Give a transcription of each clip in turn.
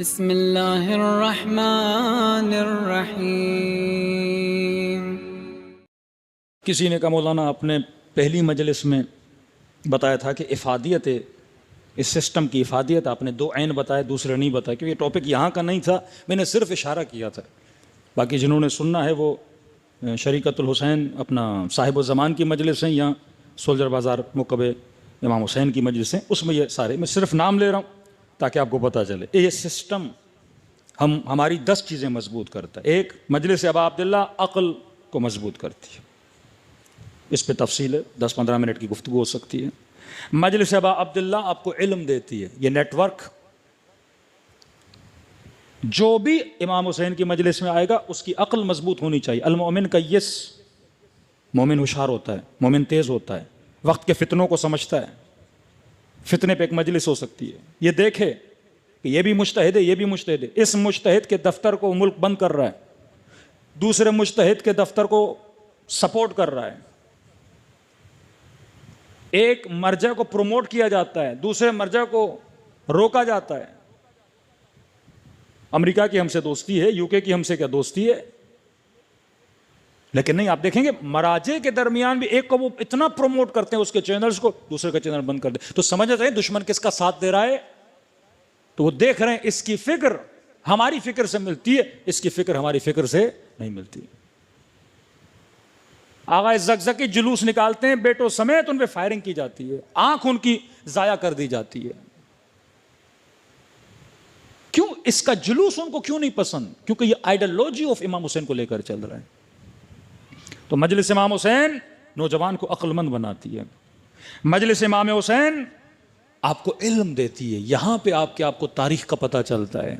بسم اللہ الرحمن الرحیم۔ کسی نے کہا مولانا آپ نے پہلی مجلس میں بتایا تھا کہ افادیت اس سسٹم کی افادیت آپ نے دو عین بتائے، دوسرے نہیں بتائے، کیونکہ یہ ٹاپک یہاں کا نہیں تھا، میں نے صرف اشارہ کیا تھا۔ باقی جنہوں نے سننا ہے وہ شریکت الحسین اپنا صاحب الزمان کی مجلس ہیں یا سولجر بازار مکب امام حسین کی مجلس ہیں، اس میں یہ سارے، میں صرف نام لے رہا ہوں تاکہ آپ کو پتہ چلے۔ یہ سسٹم ہماری 10 چیزیں مضبوط کرتا ہے۔ ایک، مجلس ابا عبداللہ عقل کو مضبوط کرتی ہے، اس پہ تفصیل ہے، 10-15 منٹ کی گفتگو ہو سکتی ہے۔ مجلس ابا عبداللہ آپ کو علم دیتی ہے، یہ نیٹ ورک جو بھی امام حسین کی مجلس میں آئے گا اس کی عقل مضبوط ہونی چاہیے۔ المؤمن کیس، مومن ہوشیار ہوتا ہے، مومن تیز ہوتا ہے، وقت کے فتنوں کو سمجھتا ہے۔ فتنے پہ ایک مجلس ہو سکتی ہے، یہ دیکھے کہ یہ بھی مجتہد ہے، یہ بھی مجتہد ہے، اس مجتہد کے دفتر کو ملک بند کر رہا ہے، دوسرے مجتہد کے دفتر کو سپورٹ کر رہا ہے، ایک مرجع کو پروموٹ کیا جاتا ہے، دوسرے مرجع کو روکا جاتا ہے۔ امریکہ کی ہم سے دوستی ہے، UK کی ہم سے کیا دوستی ہے، لیکن نہیں، آپ دیکھیں گے مراجع کے درمیان بھی ایک کو وہ اتنا پروموٹ کرتے ہیں اس کے چینلز کو، دوسرے کا چینل بند کر دے، تو سمجھ رہے ہیں دشمن کس کا ساتھ دے رہا ہے؟ تو وہ دیکھ رہے ہیں اس کی فکر ہماری فکر سے ملتی ہے، اس کی فکر ہماری فکر سے نہیں ملتی۔ آغا زگزگی جلوس نکالتے ہیں بیٹوں سمیت، ان پہ فائرنگ کی جاتی ہے، آنکھ ان کی ضائع کر دی جاتی ہے۔ کیوں؟ اس کا جلوس ان کو کیوں نہیں پسند؟ کیونکہ یہ آئیڈیالوجی آف امام حسین کو لے کر چل رہا ہے۔ تو مجلس امام حسین نوجوان کو عقل مند بناتی ہے، مجلس امام حسین آپ کو علم دیتی ہے، یہاں پہ آپ کو تاریخ کا پتہ چلتا ہے،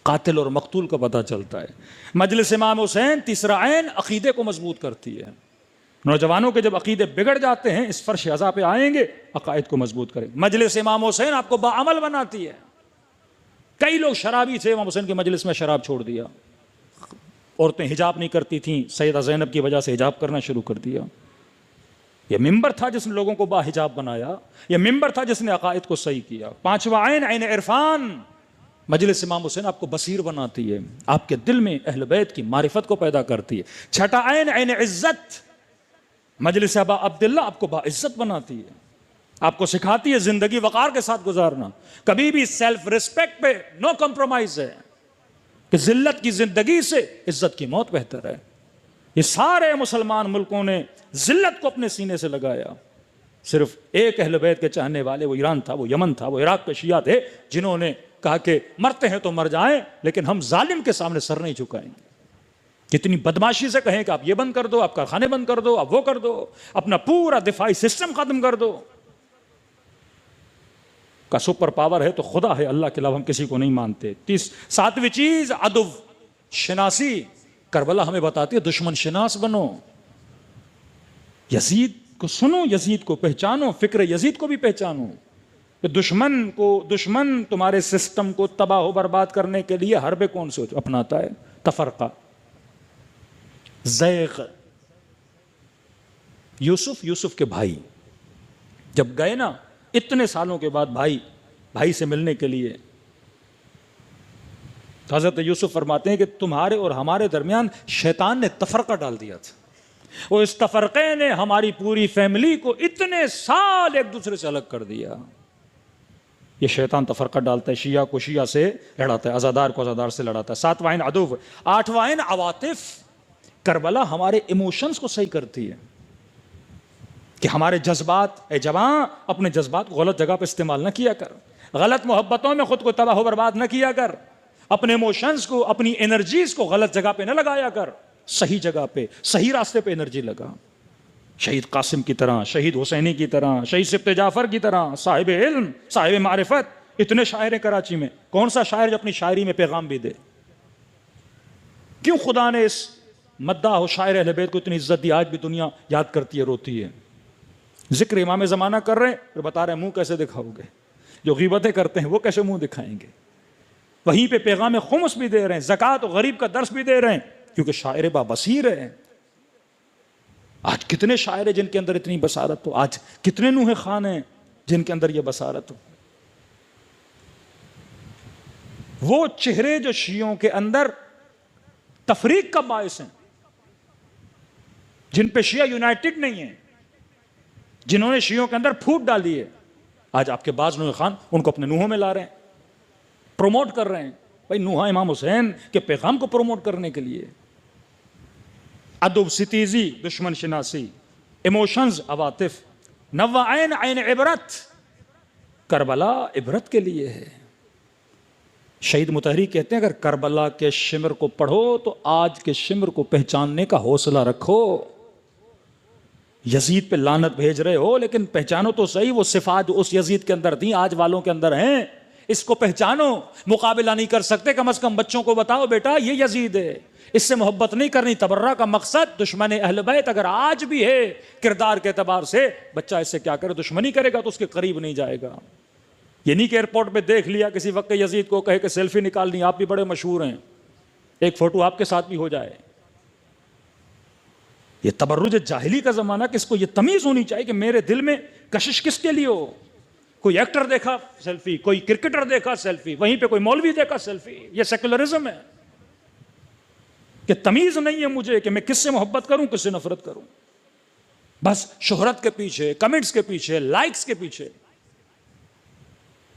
قاتل اور مقتول کا پتہ چلتا ہے۔ مجلس امام حسین تیسرا عین عقیدے کو مضبوط کرتی ہے۔ نوجوانوں کے جب عقیدے بگڑ جاتے ہیں اس فرش عزا پہ آئیں گے، عقائد کو مضبوط کریں۔ مجلس امام حسین آپ کو باعمل بناتی ہے۔ کئی لوگ شرابی تھے، امام حسین کی مجلس میں شراب چھوڑ دیا، عورتیں حجاب نہیں کرتی تھیں، سیدہ زینب کی وجہ سے حجاب کرنا شروع کر دیا۔ یہ ممبر تھا جس نے لوگوں کو با حجاب بنایا، یہ ممبر تھا جس نے عقائد کو صحیح کیا۔ پانچواں عین، عین عرفان، مجلس امام حسین آپ کو بصیر بناتی ہے، آپ کے دل میں اہل بیت کی معرفت کو پیدا کرتی ہے۔ چھٹا عین، عین عزت، مجلس ابا عبداللہ آپ کو با عزت بناتی ہے، آپ کو سکھاتی ہے زندگی وقار کے ساتھ گزارنا، کبھی بھی سیلف ریسپیکٹ پہ نو کمپرومائز ہے، کہ ذلت کی زندگی سے عزت کی موت بہتر ہے۔ یہ سارے مسلمان ملکوں نے ذلت کو اپنے سینے سے لگایا، صرف ایک اہل بیت کے چاہنے والے، وہ ایران تھا، وہ یمن تھا، وہ عراق کے شیعہ تھے، جنہوں نے کہا کہ مرتے ہیں تو مر جائیں لیکن ہم ظالم کے سامنے سر نہیں جھکائیں گے۔ کتنی بدماشی سے کہیں کہ آپ یہ بند کر دو، آپ کارخانے بند کر دو، آپ وہ کر دو، اپنا پورا دفاعی سسٹم ختم کر دو۔ کا سپر پاور ہے تو خدا ہے، اللہ کے علاوہ ہم کسی کو نہیں مانتے۔ ساتویں چیز عدو شناسی، کربلا ہمیں بتاتی ہے دشمن شناس بنو، یزید کو سنو، یزید کو پہچانو، فکر یزید کو بھی پہچانو۔ دشمن تمہارے سسٹم کو تباہ و برباد کرنے کے لیے حربے کون سے اپناتا ہے؟ تفرقہ، زیغ۔ یوسف کے بھائی جب گئے نا اتنے سالوں کے بعد بھائی سے ملنے کے لیے، حضرت یوسف فرماتے ہیں کہ تمہارے اور ہمارے درمیان شیطان نے تفرقہ ڈال دیا تھا، اور اس تفرقے نے ہماری پوری فیملی کو اتنے سال ایک دوسرے سے الگ کر دیا۔ یہ شیطان تفرقہ ڈالتا ہے، شیعہ کو شیعہ سے لڑاتا ہے، عزادار کو عزادار سے لڑاتا ہے۔ ساتواں عین عدو۔ آٹھواں عین عواطف، کربلا ہمارے ایموشنز کو صحیح کرتی ہے، کہ ہمارے جذبات، اے جوان اپنے جذبات کو غلط جگہ پہ استعمال نہ کیا کر، غلط محبتوں میں خود کو تباہ و برباد نہ کیا کر، اپنے ایموشنز کو، اپنی انرجیز کو غلط جگہ پہ نہ لگایا کر، صحیح جگہ پہ، صحیح راستے پہ انرجی لگا۔ شہید قاسم کی طرح، شہید حسینی کی طرح، شہید سبط جعفر کی طرح، صاحب علم، صاحب معرفت، اتنے شاعر ہیں کراچی میں، کون سا شاعر جو اپنی شاعری میں پیغام بھی دے؟ کیوں خدا نے اس مداح و شاعر اہل بیت کو اتنی عزت دی؟ آج بھی دنیا یاد کرتی ہے، روتی ہے۔ ذکر امام زمانہ کر رہے ہیں اور بتا رہے ہیں منہ کیسے دکھاؤ گے؟ جو غیبتیں کرتے ہیں وہ کیسے منہ دکھائیں گے؟ وہیں پہ پیغام خمس بھی دے رہے ہیں، زکوٰۃ و غریب کا درس بھی دے رہے ہیں، کیونکہ شاعر با بصیر ہے۔ آج کتنے شاعر ہیں جن کے اندر اتنی بصارت ہو، آج کتنے نوح خان ہیں جن کے اندر یہ بصارت ہو۔ وہ چہرے جو شیعوں کے اندر تفریق کا باعث ہیں، جن پہ شیعہ یونائٹڈ نہیں ہیں، جنہوں نے شیعوں کے اندر پھوٹ ڈالی ہے، آج آپ کے بعض نوح خان ان کو اپنے نوحوں میں لا رہے ہیں، پروموٹ کر رہے ہیں. بھائی نوحہ امام حسین کے پیغام کو پروموٹ کرنے کے لیے ادب، ستیزی، دشمن شناسی، ایموشنز، عواطف، نوعین عین عبرت. کربلا عبرت کے لیے ہے. شہید مطہری کہتے ہیں اگر کربلا کے شمر کو پڑھو تو آج کے شمر کو پہچاننے کا حوصلہ رکھو. یزید پہ لعنت بھیج رہے ہو لیکن پہچانو تو صحیح وہ صفات جو اس یزید کے اندر تھیں آج والوں کے اندر ہیں. اس کو پہچانو. مقابلہ نہیں کر سکتے، کم از کم بچوں کو بتاؤ بیٹا یہ یزید ہے، اس سے محبت نہیں کرنی. تبرہ کا مقصد دشمن اہل بیت اگر آج بھی ہے کردار کے اعتبار سے، بچہ اس سے کیا کرے؟ دشمنی کرے گا تو اس کے قریب نہیں جائے گا. یہ نہیں کہ ایئرپورٹ پہ دیکھ لیا کسی وقت یزید کو کہے کہ سیلفی نکالنی، آپ بھی بڑے مشہور ہیں، ایک فوٹو آپ کے ساتھ بھی ہو جائے. یہ تبرج جاہلی کا زمانہ، کس کو یہ تمیز ہونی چاہیے کہ میرے دل میں کشش کس کے لیے ہو. کوئی ایکٹر دیکھا سیلفی، کوئی کرکٹر دیکھا سیلفی، وہیں پہ کوئی مولوی دیکھا سیلفی. یہ سیکولرزم ہے کہ تمیز نہیں ہے مجھے کہ میں کس سے محبت کروں کس سے نفرت کروں. بس شہرت کے پیچھے، کمنٹس کے پیچھے، لائکس کے پیچھے.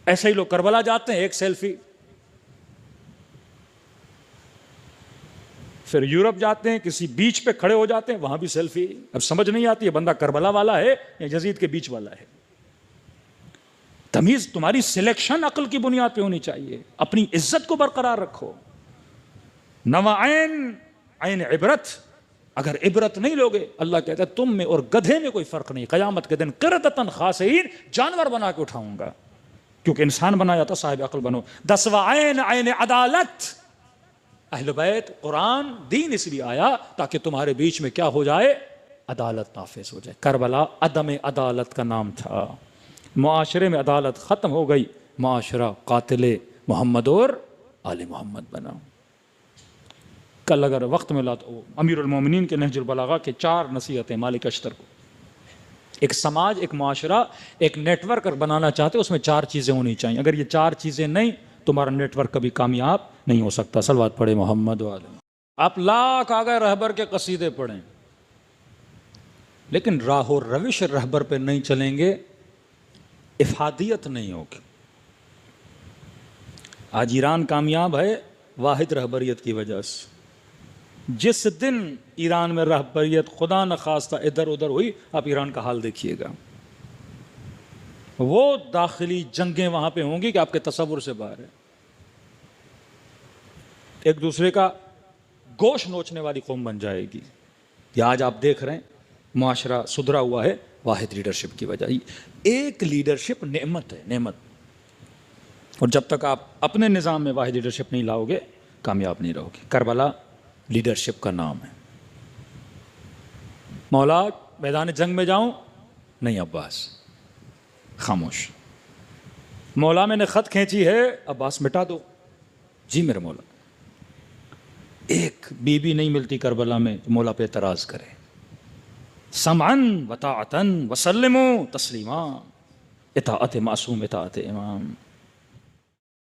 ایسے ہی لوگ کربلا جاتے ہیں، ایک سیلفی. پھر یورپ جاتے ہیں، کسی بیچ پہ کھڑے ہو جاتے ہیں، وہاں بھی سیلفی. اب سمجھ نہیں آتی ہے بندہ کربلا والا ہے یا یزید کے بیچ والا ہے. تمیز تمہاری سلیکشن عقل کی بنیاد پہ ہونی چاہیے. اپنی عزت کو برقرار رکھو. نوعین عین عبرت. اگر عبرت نہیں لوگے، اللہ کہتا ہے تم میں اور گدھے میں کوئی فرق نہیں. قیامت کے دن قردۃ خاسئین، جانور بنا کے اٹھاؤں گا، کیونکہ انسان بنایا تھا صاحب عقل بنو. 10واں عین عین عدالت. اہل بیت، قرآن، دین اس لیے آیا تاکہ تمہارے بیچ میں کیا ہو جائے؟ عدالت نافذ ہو جائے. کربلا عدم عدالت کا نام تھا. معاشرے میں عدالت ختم ہو گئی، معاشرہ قاتل محمد اور آل محمد بنا. کل اگر وقت ملا تو امیر المومنین کے نہج البلاغہ کے 4 نصیحتیں مالک اشتر کو. ایک سماج، ایک معاشرہ، ایک نیٹ ورک بنانا چاہتے اس میں 4 چیزیں ہونی چاہیے. اگر یہ 4 چیزیں نہیں، تمہارا نیٹ ورک کبھی کامیاب نہیں ہو سکتا. صلوات پڑھے محمد و آل. آپ لاکھ آگے رہبر کے قصیدے پڑھیں لیکن راہ و روش رہبر پہ نہیں چلیں گے، افادیت نہیں ہوگی. آج ایران کامیاب ہے واحد رہبریت کی وجہ سے. جس دن ایران میں رہبریت خدا نخواستہ ادھر ادھر ہوئی، آپ ایران کا حال دیکھیے گا. وہ داخلی جنگیں وہاں پہ ہوں گی کہ آپ کے تصور سے باہر ہے. ایک دوسرے کا گوشت نوچنے والی قوم بن جائے گی. یہ آج آپ دیکھ رہے ہیں معاشرہ سدھرا ہوا ہے واحد لیڈرشپ کی وجہ. ایک لیڈرشپ نعمت ہے، نعمت. اور جب تک آپ اپنے نظام میں واحد لیڈرشپ نہیں لاؤ گے کامیاب نہیں رہو گے. کربلا لیڈرشپ کا نام ہے. مولا میدان جنگ میں جاؤں؟ نہیں عباس، خاموش. مولا میں نے خط کھینچی ہے، عباس مٹا دو. جی میرے مولا. ایک بی بی نہیں ملتی کربلا میں مولا پہ اعتراض کرے. سمعن و طاعتن وسلموا تسلیما. اطاعت معصوم، اطاعت امام.